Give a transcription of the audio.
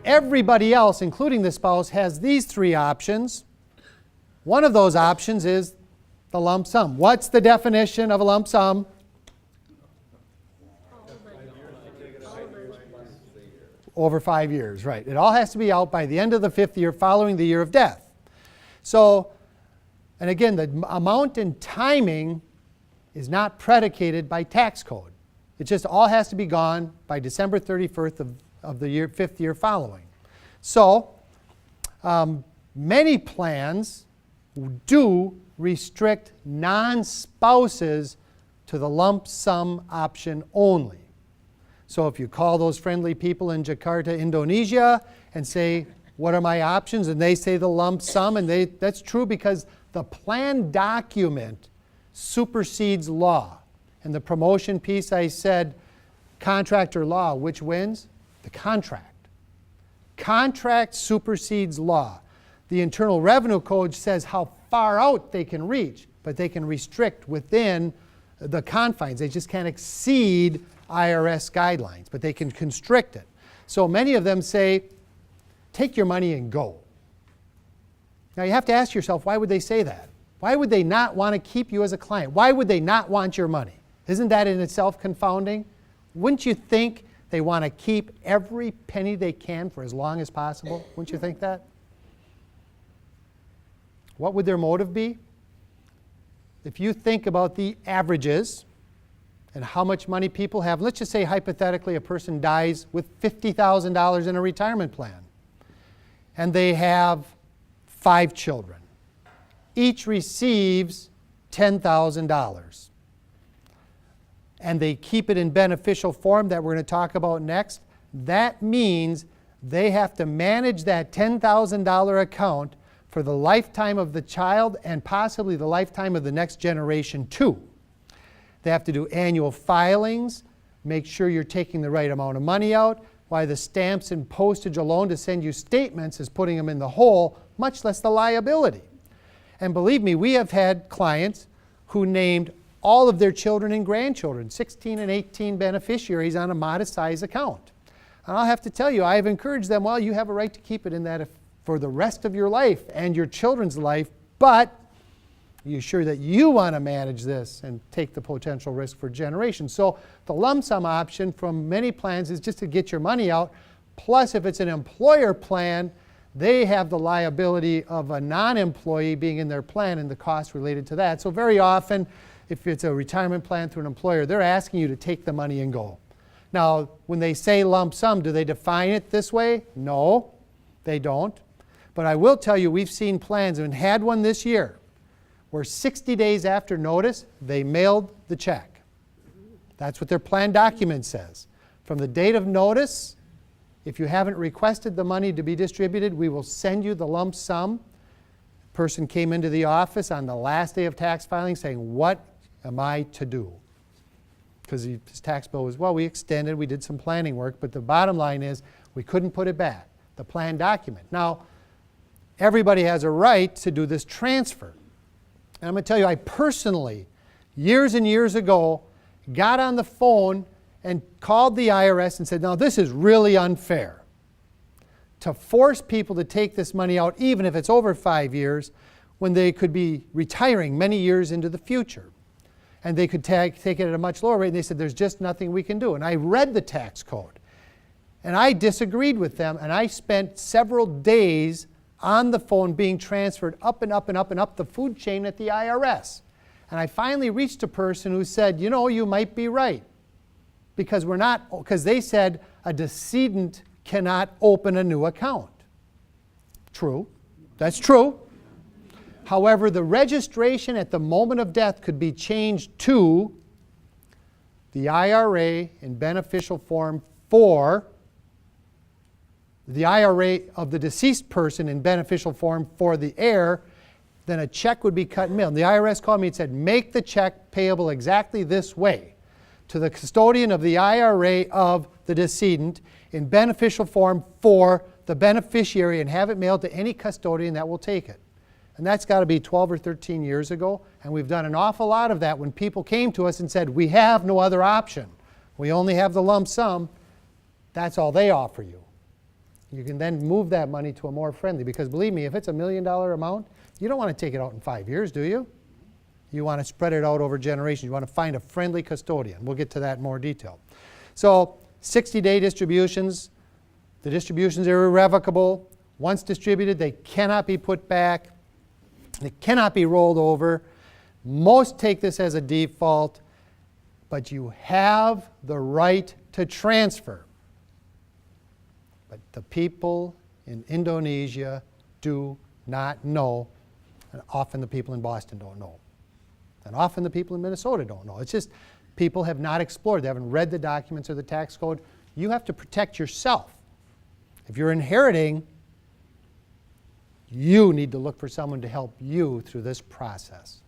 Everybody else, including the spouse, has these three options. One of those options is the lump sum. What's the definition of a lump sum? Over 5 years, right. It all has to be out by the end of the 5th year following the year of death. So, and again, the amount and timing is not predicated by tax code. It just all has to be gone by December 31st of the year, 5th year following. So, many plans do restrict non-spouses to the lump sum option only. So if you call those friendly people in Jakarta, Indonesia, and say, what are my options? And they say the lump sum, and that's true because the plan document supersedes law. In the promotion piece I said, contract or law, which wins? The contract. Contract supersedes law. The Internal Revenue Code says how far out they can reach, but they can restrict within the confines. They just can't exceed IRS guidelines, but they can constrict it. So many of them say, take your money and go. Now you have to ask yourself, why would they say that? Why would they not want to keep you as a client? Why would they not want your money? Isn't that in itself confounding? Wouldn't you think they want to keep every penny they can for as long as possible? Wouldn't you think that? What would their motive be? If you think about the averages and how much money people have, let's just say hypothetically a person dies with $50,000 in a retirement plan, and they have 5 children. Each receives $10,000. And they keep it in beneficial form that we're going to talk about next. That means they have to manage that $10,000 account for the lifetime of the child and possibly the lifetime of the next generation too. They have to do annual filings, make sure you're taking the right amount of money out, why the stamps and postage alone to send you statements is putting them in the hole, much less the liability. And believe me, we have had clients who named all of their children and grandchildren, 16 and 18 beneficiaries on a modest size account. And I'll have to tell you, I've encouraged them, well, you have a right to keep it in that for the rest of your life and your children's life, but you're sure that you want to manage this and take the potential risk for generations. So the lump sum option from many plans is just to get your money out. Plus, if it's an employer plan, they have the liability of a non-employee being in their plan and the costs related to that. So very often, if it's a retirement plan through an employer, they're asking you to take the money and go. Now, when they say lump sum, do they define it this way? No, they don't. But I will tell you, we've seen plans and had one this year where 60 days after notice, they mailed the check. That's what their plan document says. From the date of notice, if you haven't requested the money to be distributed, we will send you the lump sum. Person came into the office on the last day of tax filing saying, what am I to do? Because his tax bill was, well, we extended, we did some planning work, but the bottom line is we couldn't put it back, the plan document. Now, everybody has a right to do this transfer. And I'm going to tell you, I personally, years and years ago, got on the phone and called the IRS and said, now this is really unfair to force people to take this money out even if it's over 5 years when they could be retiring many years into the future. And they could take it at a much lower rate. And they said, there's just nothing we can do. And I read the tax code. And I disagreed with them. And I spent several days on the phone being transferred up and up and up and up the food chain at the IRS. And I finally reached a person who said, you know, you might be right. Because they said a decedent cannot open a new account. True. That's true. However, the registration at the moment of death could be changed to the IRA in beneficial form for the IRA of the deceased person in beneficial form for the heir. Then a check would be cut and mailed. The IRS called me and said, make the check payable exactly this way to the custodian of the IRA of the decedent in beneficial form for the beneficiary and have it mailed to any custodian that will take it. And that's got to be 12 or 13 years ago. And we've done an awful lot of that when people came to us and said, we have no other option. We only have the lump sum. That's all they offer you. You can then move that money to a more friendly, because believe me, if it's $1 million amount, you don't want to take it out in 5 years, do you? You want to spread it out over generations. You want to find a friendly custodian. We'll get to that in more detail. So 60-day distributions. The distributions are irrevocable. Once distributed, they cannot be put back. They cannot be rolled over. Most take this as a default, but you have the right to transfer. But the people in Indonesia do not know, and often the people in Boston don't know. And often the people in Minnesota don't know. It's just people have not explored. They haven't read the documents or the tax code. You have to protect yourself. If you're inheriting, you need to look for someone to help you through this process.